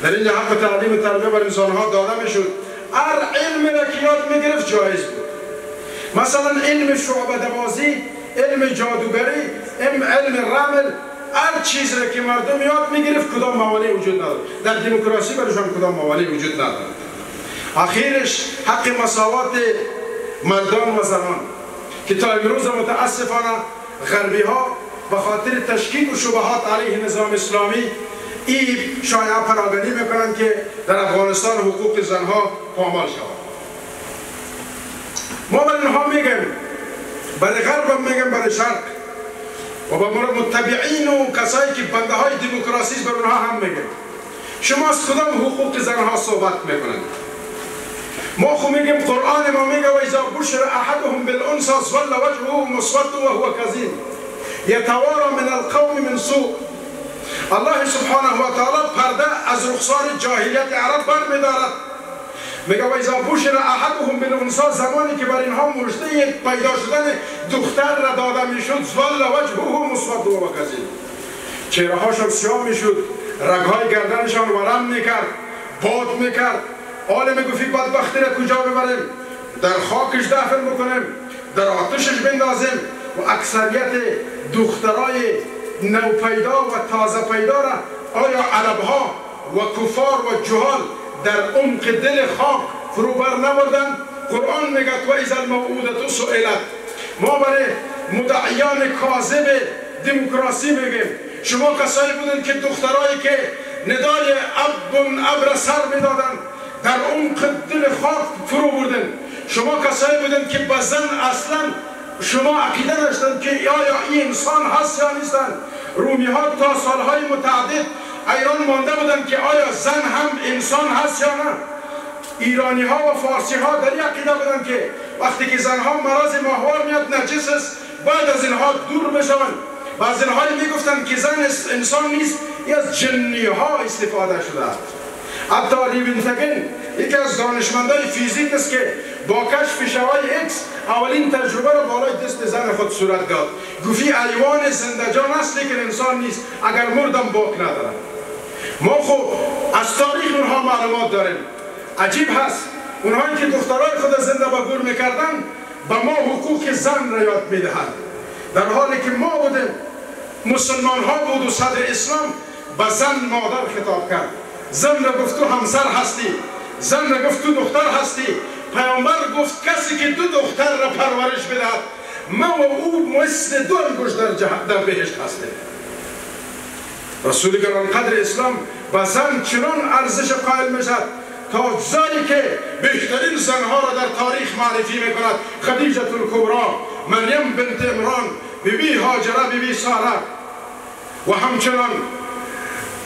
در اینجا حق تعلیم و تربیه بر انسانها داده میشد. هر علم را که یاد میگرفت جایز بود. مثلا علم شعبده بازی، علم جادوگری، علم رمل، هر چیز را که مردم یاد میگرفت کدام موانع وجود نداره. در دموکراسی برشان کدام موانع وجود نداره. آخرش حق مساوات مردان و زنان که تا امروز متاسفانه غربی ها به خاطر تشکیک و شبهات علیه نظام اسلامی این شایعه پراگنی میکنند که در افغانستان حقوق زنها پامال شود. ما برای اینها میگم، برای غرب هم میگم، برای شرق و به متبعین و کسایی که بنده های دموکراسی بر اونها هم میگم، شما از کدام حقوق زنها صحبت میکنند؟ ما خو میگیم قرآن ما میگه و اذا بشر احدهم بالانثى ظل وجهه مسودا وهو كظيم يتوارى من القوم من سوء. الله سبحانه و تعالی پرده از رخسار جاهلیت عرب بر میدارد. میگه و اذا بشر احدهم بالانثى، زمانی که بر اینها مژده پیدا شدن دختر را داده میشد، ظل وجهه مسودا وهو كظيم، چهره هاشون سیاه میشد، رگهای گردنشان ورم میکرد، باد میکرد. حالا میگفی بدبختی را کجا ببریم؟ در خاکش دفن بکنیم، در آتشش بندازیم. و اکثریت دخترای نوپیدا و تازه پیدا را آیا عربها و کفار و جهال در عمق دل خاک فرو بر نبردند؟ قرآن میگه و اذا الموءودة سئلت. ما برای مدعیان کاذب دموکراسی میگیم شما کسایی بودند که دخترایی که ندای اب را سر میدادند در عمق دل خاک فرو بردن. شما کسایی بودند که به زن اصلا شما عقیده داشتند که آیا این انسان هست یا نیستند. رومی ها تا سالهای متعدد ایران مانده بودند که آیا زن هم انسان هست یا نه. ایرانی ها و فارسی ها در این عقیده بودند که وقتی که زنها مرض ماهوار میاد نجس است، باید از اینها دور بشوند. و از اینها میگفتند که زن انسان نیست، این از جنی ها استفاده شده است. حتی ریوینتگن یکی از دانشمندای فیزیک است که با کشف شعاع ایکس اولین تجربه را بالای دست زن خود صورت داد. گفتی حیوان زنده جان است لیکن انسان نیست، اگر مردم باک ندارد. ما خب از تاریخ اونها معلومات داریم. عجیب هست اونهایی که دخترای خود زنده به گور میکردن به ما حقوق زن را یاد میدهند، در حالی که ما بودیم مسلمان ها بود و صدر اسلام به زن مادر خطاب کرد. زن را گفت تو همسر هستی، زن را گفت تو دختر هستی. پیامبر گفت کسی که دو دختر را پرورش بدهد ما و او مثل دو انگشت در بهشت هستیم. رسول گرانقدر اسلام به زن چنان ارزش قائل میشد تا زنی که بهترین زنها را در تاریخ معرفی میکند، خدیجه الکبری، مریم بنت عمران، بیبی هاجره، بیبی ساره و همچنان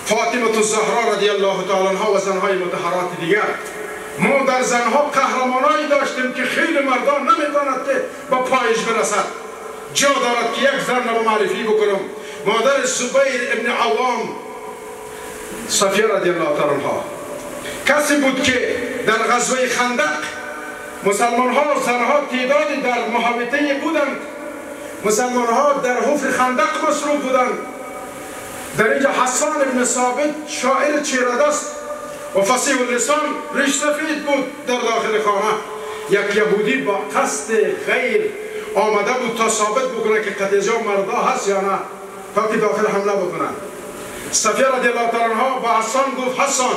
فاطمه الزهرا رضی الله تعالی عنها و زنهای مطهرات دیگر. ما در زنها قهرمانایی داشتیم که خیلی مردان نمیتواند که با پایش برسد. جا دارد که یک زن را معرفی بکنم. مادر زبیر ابن عوام، صفیه رضی الله تعالی عنها، کسی بود که در غزوه خندق مسلمان ها و زنها تعدادی در محوطه بودند. مسلمان ها در حفر خندق مصروف بودند. در اینجا حسان ابن ثابت شاعر چیردست و فصیح اللسان، ریش سفید بود در داخل خانه. یک یهودی با قصد غیر آمده بود تا ثابت بکنه که قتیجه مردا هست یا نه، تا که داخل حمله بکنن. صفیه رضی الله تعالی عنها با حسان گفت حسان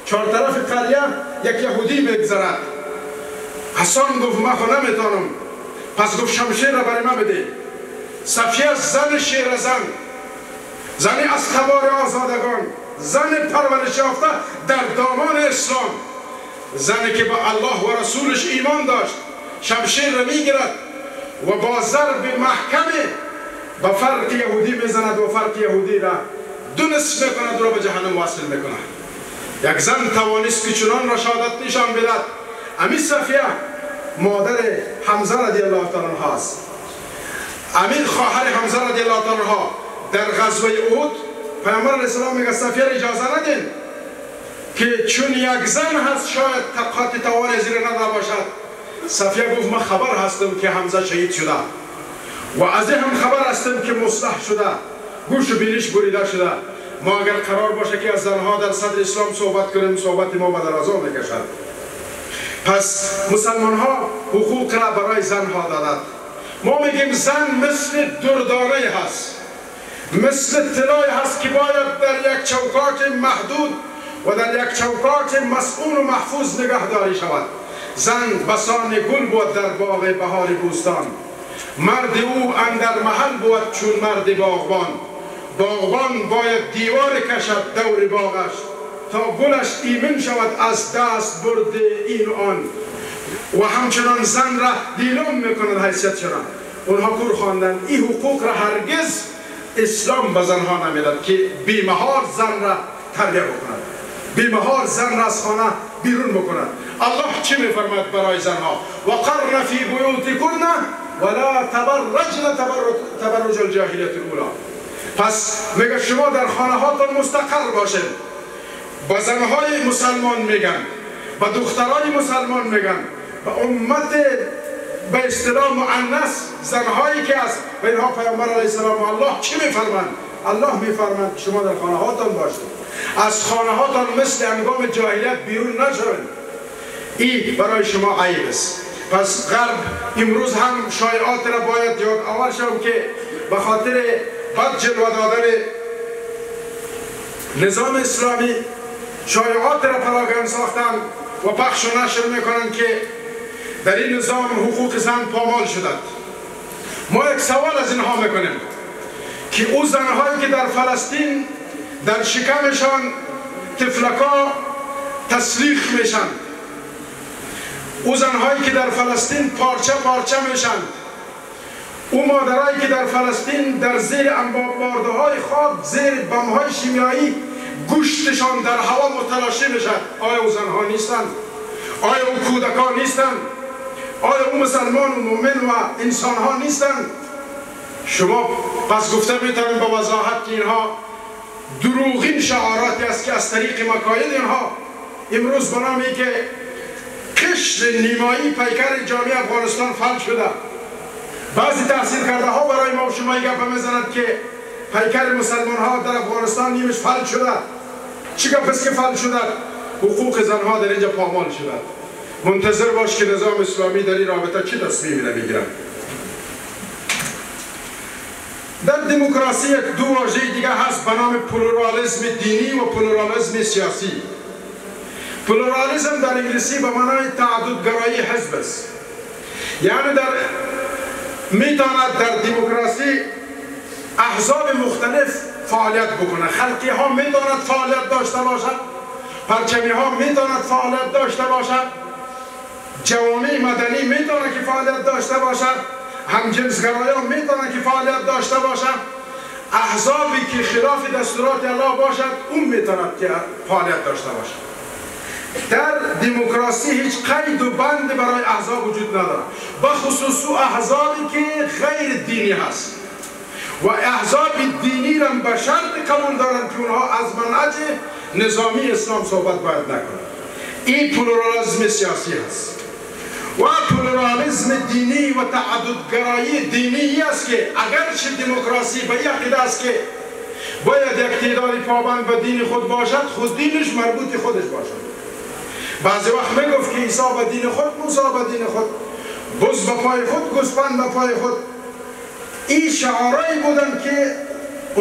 چهار طرف قریه یک یهودی بگذرد. حسان گفت من خو نمیتونم، پس گفت شمشیر را برای من بده. صفیه زن شیر زن، زنی از تبار آزادگان، زن پرورش یافته در دامان اسلام، زنی که به الله و رسولش ایمان داشت، شمشیر را میگیرد و با ضرب محکمه به فرق یهودی میزند و فرق یهودی را دو نصف میکند و را به جهنم واصل میکند. یک زن توانست که چنان رشادت نشان بدهد. امی صفیه مادر حمزه رضی الله تعالی عنها است. امی خواهر حمزه رضی الله تعالی عنها در غزوه احد پیامبر علیه السلام میگه صفیه را اجازه ندین که چون یک زن هست شاید طاقت توان زیر ندا باشد. صفیه گفت من خبر هستم که حمزه شهید شده و از هم خبر هستم که مصلح شده، گوش و بینیش بریده شده. ما اگر قرار باشه که از زنها در صدر اسلام صحبت کنیم صحبت ما به درازا میکشد. پس مسلمان ها حقوق را برای زنها دادند. ما میگیم زن مثل دردانه هست، مثل طلای هست که باید در یک چوکات محدود و در یک چوکات مسئول و محفوظ نگهداری شود. زن بسان گل بود در باغ بهار بوستان، مرد او اندر محل بود چون مرد باغبان. باغبان باید دیوار کشد دور باغش تا گلش ایمن شود از دست برد این و آن. و همچنان زن را دیلم میکنند حیثیت شدن. اونها کور خواندن این حقوق را هرگز اسلام به زنها نمیداد که بیمهار زن را تربیه بکند، بیمهار زن را از خانه بیرون بکند. الله چی میفرماید برای زنها؟ وقرن فی بیوتکن ولا تبرجن تبرج الجاهلیة الاولی. پس میگه شما در خانه هاتون مستقر باشید. با زنهای مسلمان میگن، با دخترای مسلمان میگن، با امت به اصطلاح مؤنث زنهایی که است و اینها پیامبر علیه السلام الله چی میفرماند؟ الله میفرماند شما در خانه هاتون باشید، از خانه هاتون مثل هنگام جاهلیت بیرون نشوید. این برای شما عیب است. پس غرب امروز هم شایعات را باید یاد آور شوم که به خاطر بد جلوه دادن نظام اسلامی شایعات را پراگند ساختن و پخش و نشر میکنند که در این نظام حقوق زن پامال شدند. ما یک سوال از اینها میکنیم که او زنهایی که در فلسطین در شکمشان تفلکا تسلیخ میشن، او زنهایی که در فلسطین پارچه پارچه میشن، او مادرایی که در فلسطین در زیر انبارده های خاک زیر بم های شیمیایی گوشتشان در هوا متلاشی میشد، آیا او زنها نیستند؟ آیا او کودکان نیستند؟ آیا او مسلمان و مؤمن و انسان ها نیستند؟ شما پس گفته میتونید با وضاحت که اینها دروغین شعاراتی است که از طریق مکاید اینها امروز به نامی که قشر نیمایی پیکر جامعه افغانستان فلج شده. بعضی تحصیل کرده ها برای ما و شما گپ میزنند که پیکر مسلمان ها در افغانستان نیمش فلج شده. چی گپ است که فلج شده؟ حقوق زنها در اینجا پامال شده. منتظر باش که نظام اسلامی در این رابطه چه تصمیمی نمیگیرن. در دموکراسی دو واژه دیگه هست به نام پلورالیسم دینی و پلورالیسم سیاسی. پلورالیسم در انگلیسی به معنای تعددگرایی حزب است. یعنی میتواند در دموکراسی احزاب مختلف فعالیت بکنه. خلقی ها میتواند فعالیت داشته باشد، پرچمی ها میتواند فعالیت داشته باشد، جوامع مدنی میتواند که فعالیت داشته باشد، همجنسگرایان میتواند که فعالیت داشته باشد، احزابی که خلاف دستورات الله باشد اون میتواند که فعالیت داشته باشد. در دموکراسی هیچ قید و بند برای احزاب وجود ندارد، بخصوص احزابی که غیر دینی هست و احزاب دینی را به شرط قبول دارند که اونها از منهج نظامی اسلام صحبت باید نکنند. این پلورالیسم سیاسی هست. و پلورالیسم دینی و تعددگرایی دینی است که اگرچه دموکراسی به این عقیده است که باید یک تعدادی پابند به دین خود باشد، خود دینش مربوط خودش باشد. بعضی وقت میگفت که عیسی به دین خود، موسی به دین خود، بز به پای خود، گوسفند به پای خود. این شعارهایی بودند که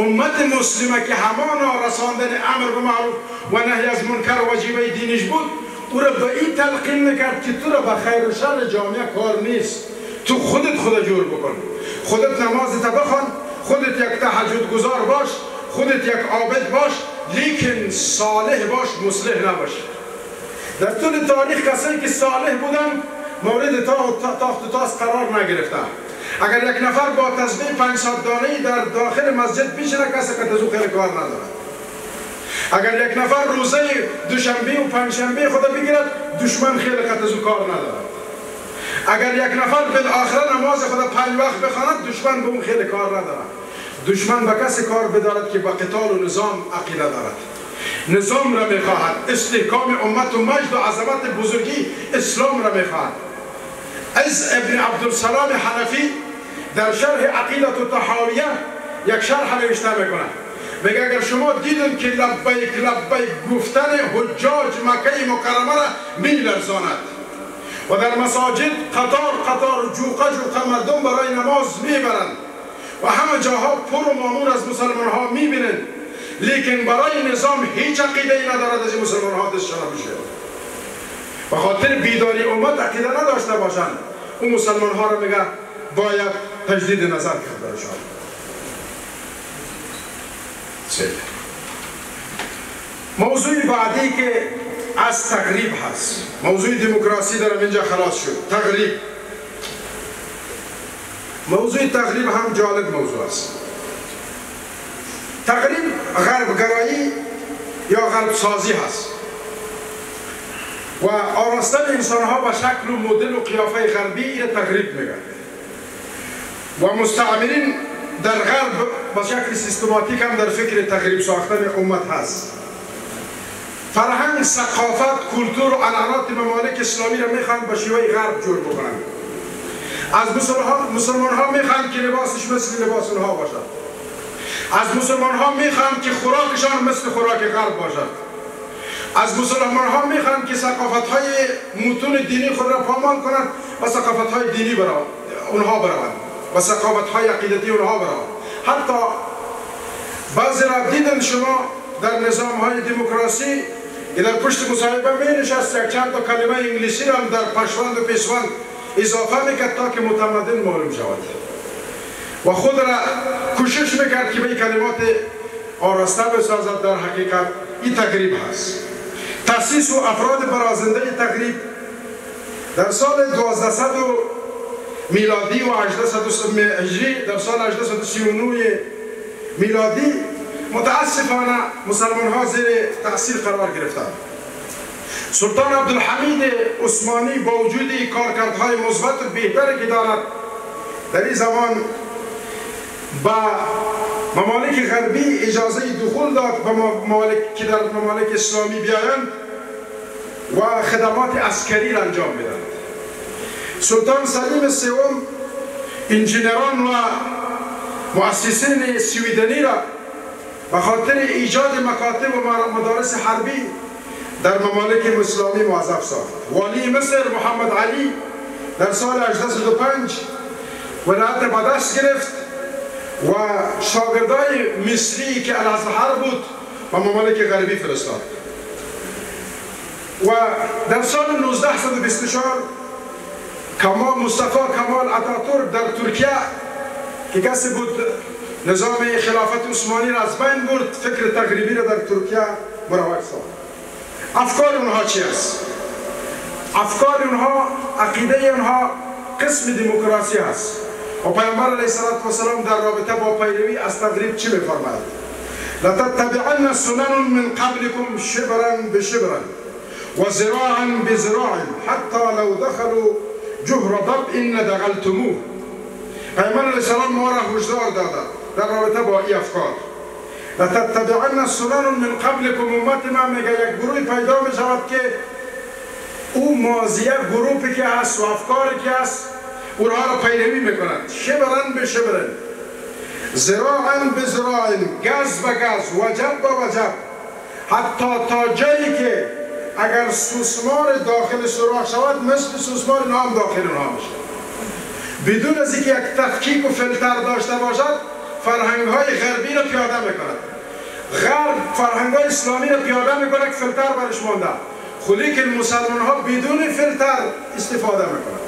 امت مسلمه که همانا رساندن امر به معروف و نهی از منکر واجبه دینش بود، او را به این تلقین میکرد که تو را به خیر و شر جامعه کار نیست، تو خودت جور بکن، خودت نمازت بخوان، خودت یک تهجد گزار باش، خودت یک عابد باش، لیکن صالح باش، مصلح نباش. در طول تاریخ کسایی که صالح بودن مورد تاخت و تاس قرار نگرفتن. اگر یک نفر با تسبیح 500 دانه‌ای در داخل مسجد بشینه، کسی که از او خیلی کار ندارد. اگر یک نفر روزه دوشنبه و پنجشنبه خدا بگیرد، دشمن خیلی که از او کار ندارد. اگر یک نفر بالآخره نماز خدا 5 وقت بخواند، دشمن به اون خیلی کار ندارد. دشمن به کسی کار بدارد که با قتال و نظام عقیده دارد، نظام را میخواهد، استحکام امت و مجد و عظمت بزرگی اسلام را میخواهد. از ابن عبدالسلام حنفی در شرح عقیدة الطحاویه یک شرح نوشته میکنه. میگه اگر شما دیدن که لبیک لبیک گفتن حجاج مکه مکرمه را میلرزاند و در مساجد قطار قطار جوقه جوقه مردم برای نماز میبرند و همه جاها پر و مامور از مسلمان ها میبینند، لیکن برای نظام هیچ عقیده ای ندارد از مسلمان ها دستشان بشه. به خاطر بیداری امت عقیده نداشته باشند، اون مسلمان ها را میگه باید تجدید نظر کرد برشان. موضوع بعدی که از تقریب هست، موضوع دموکراسی در اینجا خلاص شد. تقریب، موضوع تقریب هم جالب موضوع است. تقریب غربگرایی یا غرب سازی هست و آراستن انسان ها به شکل و مدل و قیافه غربی این تقریب میگن و مستعمرین در غرب به شکل سیستماتیک هم در فکر تقریب ساختن امت هست. فرهنگ، ثقافت، کلتور و عنعنات ممالک اسلامی را میخوان به شیوه غرب جور بکنند. از مسلمان ها میخوان که لباسش مثل لباس اونها باشد. از مسلمان ها میخوان که خوراکشان مثل خوراک غرب باشد. از مسلمان ها میخوان که ثقافت های متون دینی خود را پامال کنند و ثقافت های دینی اونها بروند و ثقافت های عقیدتی اونها بروند. حتی بعضی را دیدن شما در نظام های دموکراسی در پشت مصاحبه می نشست یک چند تا کلمه انگلیسی را در پشوند و پیشوند اضافه میکرد تا که متمدن معلوم شود و خود را کوشش میکرد که به کلمات آراسته بسازد. در حقیقت این تقریب هست. تأسیس و افراد برازنده تقریب در سال 1200 میلادی و 1800 هجری، در سال 1839 میلادی متاسفانه مسلمان ها زیر تأثیر قرار گرفتند. سلطان عبدالحمید عثمانی با وجود کارکردهای مثبت و بهتری که دارد در این زمان با ممالک غربی اجازه دخول داد به ممالک که در ممالک اسلامی بیایند و خدمات عسکری را انجام بدهند. سلطان سلیم سوم انجینران و مؤسسین سویدنی را به خاطر ایجاد مکاتب و مدارس حربی در ممالک اسلامی موظف ساخت. والی مصر محمد علی در سال 1805 ولایت به دست گرفت و شاگردای مصری که الازهر بود و ممالک غربی فرستاد و در سال 1924 مصطفی کمال اتاتورک در ترکیه که کسی بود نظام خلافت عثمانی را از بین برد، فکر تقریبی را در ترکیه مروج ساخت. افکار اونها چی است؟ افکار اونها، عقیده اونها قسم دموکراسی است و پیامبر علیه السلام در رابطه با پیروی از تقریب چی می‌فرماید؟ لتتبعن سنن من قبلكم شبرا بشبر و ذراعا بذراع حتی لو دخلوا جهر ضب لدخلتموه. پیامبر علیه السلام ما را هشدار داده در رابطه با این افکار. لتتبعن سنن من قبلكم، امت ما میگه یک گروه پیدا می شود که او ماضیه گروهی که هست و افکاری که هست اونها را پیروی میکنند. شبرن به شبرن، ذراعا به ذراع، گز به گز، وجب به وجب، حتی تا جایی که اگر سوسمار داخل سوراخ شود مثل سوسمار نام داخل اونها میشه، بدون از اینکه یک تفکیک و فیلتر داشته باشد فرهنگ های غربی را پیاده میکند. غرب فرهنگ های اسلامی را پیاده میکنه که فیلتر برش مانده، خلی که مسلمان ها بدون فیلتر استفاده میکنند.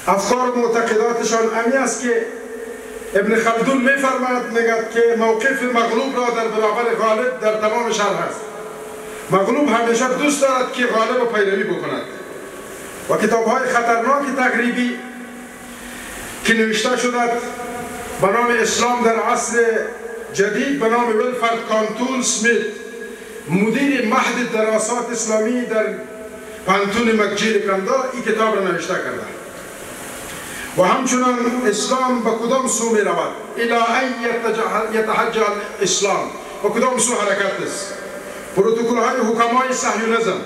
افکار و معتقداتشان امی است که ابن خلدون میفرماید، میگد که موقف مغلوب را در برابر غالب در تمام شهر است. مغلوب همیشه دوست دارد که غالب را پیروی بکند و کتاب های خطرناک تقریبی که نوشته شده به نام اسلام در عصر جدید به نام ویلفرد کانتون سمیت، مدیر مهد دراسات اسلامی در پانتون مکجیل کندا، این کتاب را نوشته کرده و همچنان اسلام به کدام سو می رود، الی این یتحجه اسلام، به کدام سو حرکت است، پروتکل های حکمای صهیونیسم.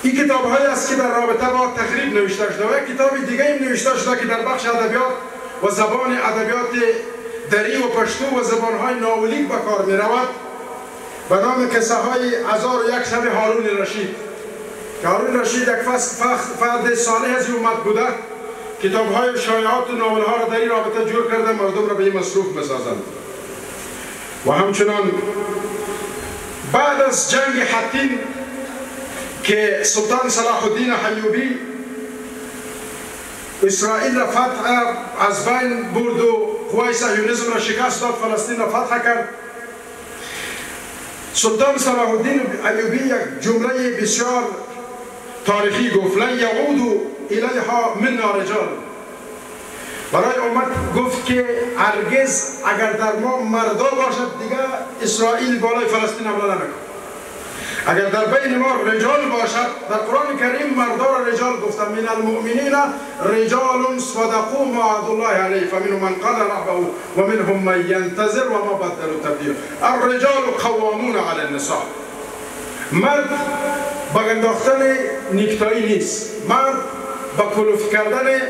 این کتاب های است که در رابطه با تقریب نوشته شده و یک کتاب دیگه هم نوشته شده که در بخش ادبیات و زبان ادبیات دری و پشتو و زبانهای ناولیک به کار می رود به نام قصه های 1001 شب هارون رشید که هارون رشید یک فرد صالح از امت بوده. کتاب های شایعات و ناول ها را در این رابطه جور کرده مردم را به این مصروف بسازند. و همچنان بعد از جنگ حطین که سلطان صلاح الدین ایوبی اسرائیل را فتح از بین برد و قوای صهیونیسم را شکست داد، فلسطین را فتح کرد. سلطان صلاح الدین ایوبی یک جمله بسیار تاریخی گفت: لن یعودوا الیها منا رجال. برای امت گفت که هرگز اگر در ما مردا باشد دیگه اسرائیل بالای فلسطین حمله نمیکنه. اگر در بین ما رجال باشد، در قرآن کریم مردا را رجال گفتن: من المؤمنین رجال صدقوا ما عهد الله علیه فمنهم من قضى نحبه و منهم من ینتظر و ما بدلوا تبدیلا. الرجال قوامون علی النساء. مرد با انداختن نیکتایی نیست، مرد با کلوف کردن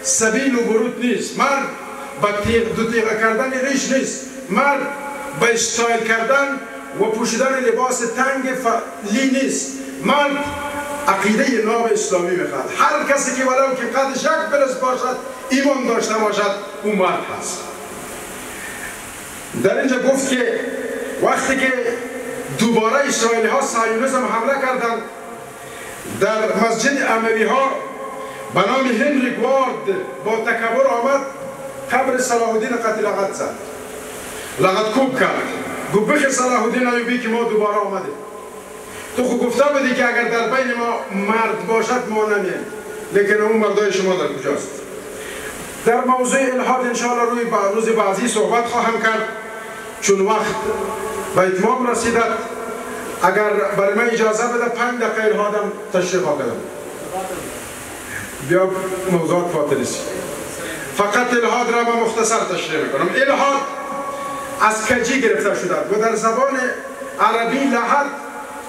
سبیل و برود نیست، مرد با دو تیغه کردن ریش نیست، مرد با استایل کردن و پوشیدن لباس تنگ لی نیست. مرد عقیده ناب اسلامی میخواد. هر کسی که ولو که قدش یک برس باشد، ایمان داشته باشد، اون مرد هست. در اینجا گفت که وقتی که دوباره اسرائیلی ها صهیونیسم حمله کردند در مسجد اموی ها، به نام هنری گوارد با تکبر آمد قبر صلاح الدین قتل لغت زد، لغت کوب کرد. گفت: بخیر صلاح الدین ایوبی که ما دوباره آمدیم. تو خود گفته بودی که اگر در بین ما مرد باشد ما نمیم، لیکن اون مردای شما در کجاست؟ در موضوع الحاد انشاءالله روز بعضی صحبت خواهم کرد، چون وقت به اتمام رسیدد. اگر برای من اجازه بده 5 دقیقه الحادم تشریح کنم. بیا موضوعات فاطریسی. فقط الحاد را من مختصر تشریح میکنم. الحاد از کجی گرفته شده و در زبان عربی لحد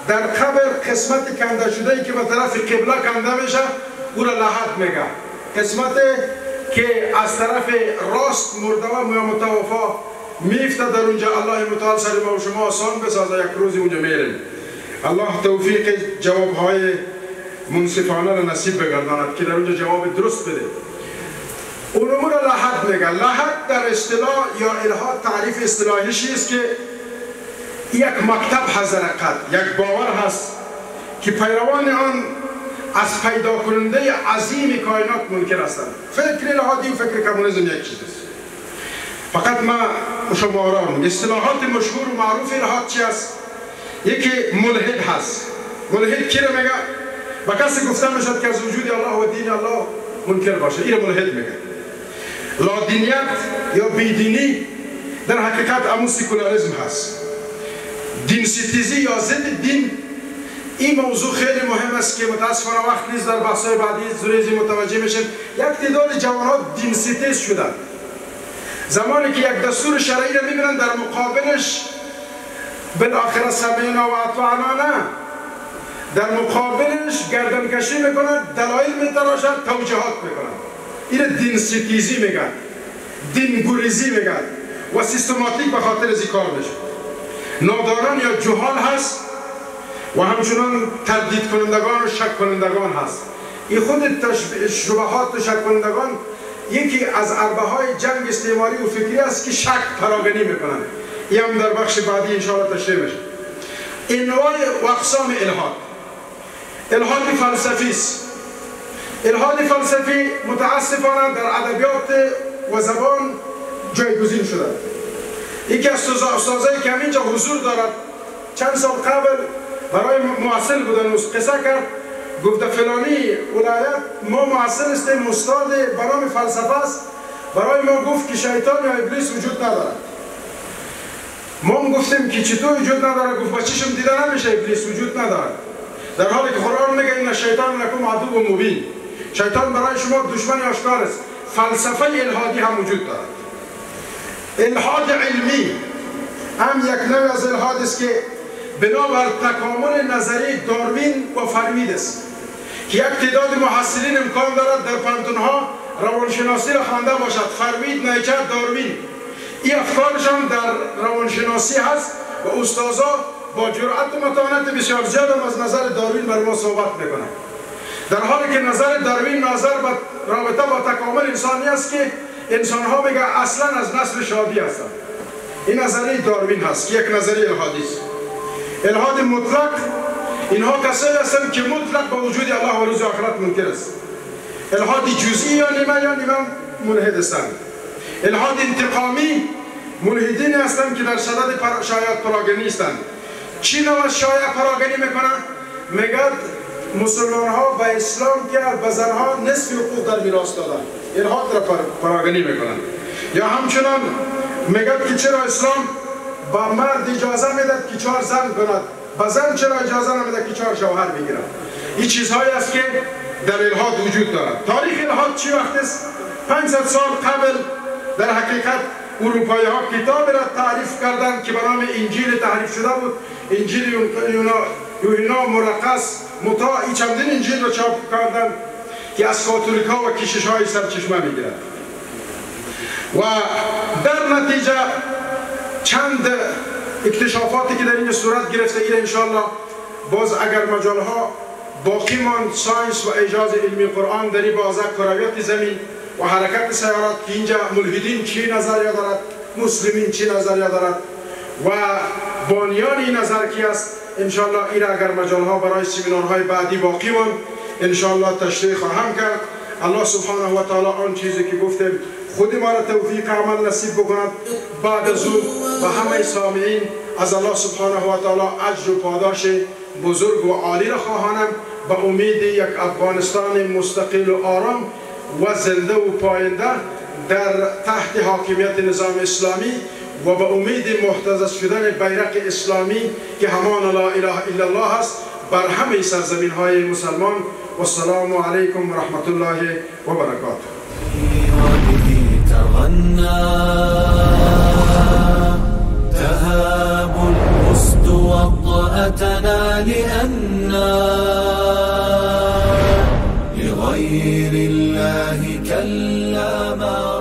در قبر قسمت کنده شده ای که به طرف قبله کنده میشه او را لحد میگه. قسمت که از طرف راست مرده و متوفا میفته در اونجا. الله متعال سر ما و شما آسان بسازه، یک روزی اونجا میریم. الله توفیق جوابهای منصفانه را نصیب بگرداند که در اونجا جواب درست بده. اون امور را لحد میگن. لحد در اصطلاح یا الحاد تعریف اصطلاحیش است که یک مکتب حضرقت، یک باور هست که پیروان آن از پیدا کننده عظیم کائنات منکر هستند. فکر الحادی و فکر کمونیسم یک چیز است. فقط ما شما را اصطلاحات مشهور و معروف الحاد چی است؟ یکی ملحد هست. ملحد کی را میگه؟ با کسی گفته میشد که از وجود الله و دین الله منکر باشه، این را ملحد میگه. لادینیت یا بیدینی در حقیقت همون سکولاریسم هست. دین ستیزی یا ضد دین، این موضوع خیلی مهم است که متاسفانه وقت نیست در بحث‌های بعدی زریزی متوجه میشیم. یک تعداد جوان‌ها دین ستیز شدند. زمانی که یک دستور شرعی را میبینن در مقابلش بالاخره سمعنا و اطعنا نه، در مقابلش گردنکشی میکنن، دلایل میتراشن، توجیهات میکنن. این دین ستیزی میگن، دین گریزی میگن و سیستماتیک به خاطر ازی کار میشه. نادانان یا جهال هست و همچنان تردید کنندگان و شک کنندگان هست. این خود شبهات و شک کنندگان یکی از عربه های جنگ استعماری و فکری است که شک پراگنی میکنن. این هم در بخش بعدی انشاءالله تشریح میشه. انواع و اقسام الحاد. الحاد فلسفی است. الحاد فلسفی متاسفانه در ادبیات و زبان جایگزین شده. یکی از استادایی که همینجا حضور دارد چند سال قبل برای معاصر بودن قصه کرد، گفت فلانی ولایت ما معاصر هستیم، استاد برنامه فلسفه است، برای ما گفت که شیطان یا ابلیس وجود ندارد. ما هم گفتیم که چطور وجود نداره؟ گفت با چشم دیده نمیشه ابلیس وجود ندارد، در حالی که قرآن میگه این شیطان لکم عدو مبین، شیطان برای شما دشمن آشکار است. فلسفه الحادی هم وجود دارد. الحاد علمی هم یک نوع از الحاد است که بنابر تکامل نظری داروین و فرمید است که یک تعداد محصلین امکان دارد در پانتونها روانشناسی را خوانده باشد. فرمید، نیچر، داروین. این افکارشان در روانشناسی هست و استاذا با جرأت و متانت بسیار زیاد از نظر داروین بر ما صحبت میکنند، در حالی که نظر داروین نظر به رابطه با تکامل انسانی است که انسان ها میگه اصلا از نسل شادی هستند. این نظریه داروین هست که یک نظریه الهادی است. الهاد مطلق، اینها کسایی هستند که مطلق با وجود الله و روز آخرت منکر است. الهاد جزئی یا نیمه ملحد هستند. الهاد انتقامی، ملحدین هستند که در صدد شایعات پراگنی هستند. چی نوع شایع پراگنی میکنند؟ میگه مسلمان ها به اسلام که به زنها نصف حقوق در میراث دادن، الهاد را پراگنی میکنند. یا همچنان میگه که چرا اسلام با مرد اجازه میداد که 4 زن کند، به زن چرا اجازه نمیده که 4 شوهر بگیرد. این چیزهایی است که در الهاد وجود دارد. تاریخ الهاد چی وقت است؟ 500 سال قبل در حقیقت اروپایی ها کتاب را تعریف کردند که به نام انجیل تحریف شده بود. انجیل یوحنا مرقس مطاع، چندین انجیل را چاپ کردند که از کاتولیک ها و کشیش های سرچشمه میگیرد. و در نتیجه چند اکتشافاتی که در این صورت گرفته ایره انشاءالله باز اگر مجال ها باقی ماند، ساینس و اعجاز علمی قرآن در این بازه کرویت زمین و حرکت سیارات که اینجا ملحدین چی نظریه دارد، مسلمین چی نظریه دارد و بانیان این نظر کی است، انشاءالله ایره اگر مجال ها برای سمینارهای بعدی باقی ماند انشاءالله تشریح خواهم کرد. الله سبحانه و تعالی آن چیزی که گفتیم خود ما را توفیق عمل نصیب بکند. بعد از اون و همه سامعین از الله سبحانه و تعالی اجر و پاداش بزرگ و عالی را خواهانم به امید یک افغانستان مستقل و آرام و زنده و پاینده در تحت حاکمیت نظام اسلامی و به امید محتفظ شدن بیرق اسلامی که همان لا اله الا الله است بر همه سرزمین های مسلمان. و السلام علیکم و رحمت الله و برکاته. تهاب الأسد وطأتنا لأننا لغير الله كلا ما